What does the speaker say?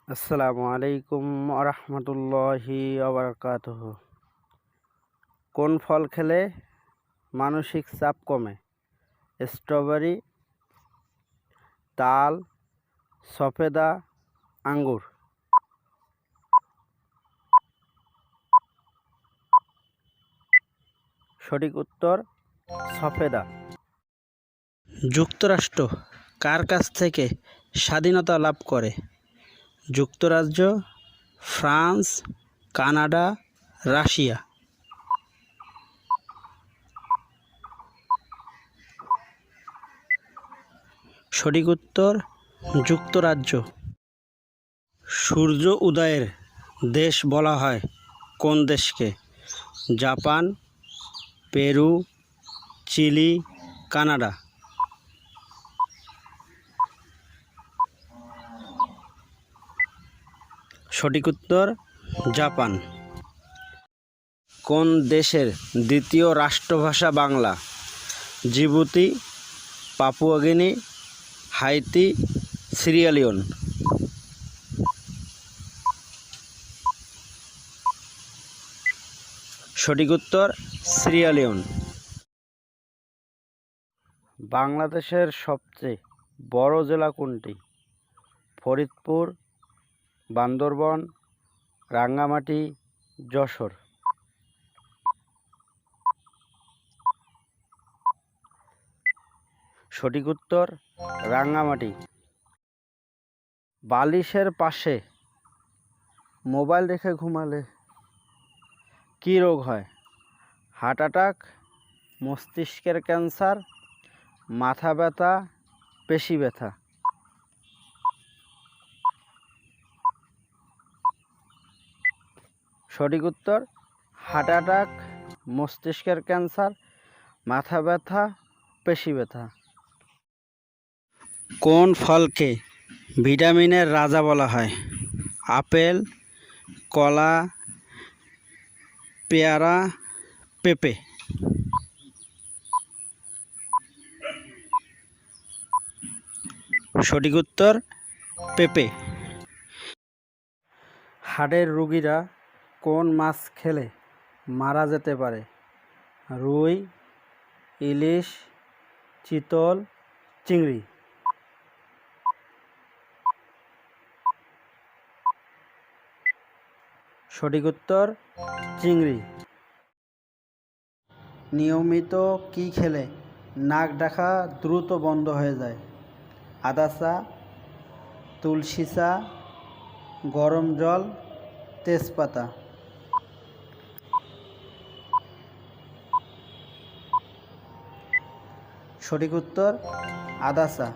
আসসালামু আলাইকুম আরহামতুল্লাহি ওয়াবারাকাতুহু। কোন ফল খেলে মানসিক চাপ কমে? স্ট্রবেরি, তাল, সফেদা, আঙ্গুর। সঠিক উত্তর সফেদা। যুক্তরাষ্ট্র কার কাছ থেকে স্বাধীনতা লাভ করে? যুক্তরাজ্য, ফ্রান্স, কানাডা, রাশিয়া। সঠিক উত্তর যুক্তরাজ্য। সূর্য উদয়ের দেশ বলা হয় কোন দেশকে? Japan, Peru, Chile, Canada. সঠিক উত্তর জাপান। কোন দেশের দ্বিতীয় রাষ্ট্রভাষা Bangla? Djibouti, Papua Guinea, Haiti, Sierra Leone. সঠিক উত্তর সিয়েরা লিওন। বাংলাদেশের সবচেয়ে বড় জেলা কোনটি? ফরিদপুর, বান্দরবান, রাঙ্গামাটি, যশোর। সঠিক উত্তর রাঙ্গামাটি। বালিশের পাশে মোবাইল রেখে ঘুমালে কী রোগ হয়? হার্ট অ্যাটাক, মস্তিষ্কের ক্যান্সার, মাথা ব্যথা, পেশি ব্যথা। সঠিক উত্তর হার্ট অ্যাটাক, মস্তিষ্কের ক্যান্সার, মাথা ব্যথা, পেশি ব্যথা। কোন ফলকে ভিটামিনের রাজা বলা হয়? আপেল, কলা, পেয়ারা, পেঁপে। সঠিক উত্তর পেঁপে। হাড়ের রোগীরা কোন মাছ খেলে মারা যেতে পারে? রুই, ইলিশ, চিতল, চিংড়ি। সঠিক উত্তর চিংড়ি। নিয়মিত কি খেলে নাক ডাকা দ্রুত বন্ধ হয়ে যায়? আদা চা, তুলসী চা, গরম জল, তেজপাতা। সঠিক উত্তর আদা চা।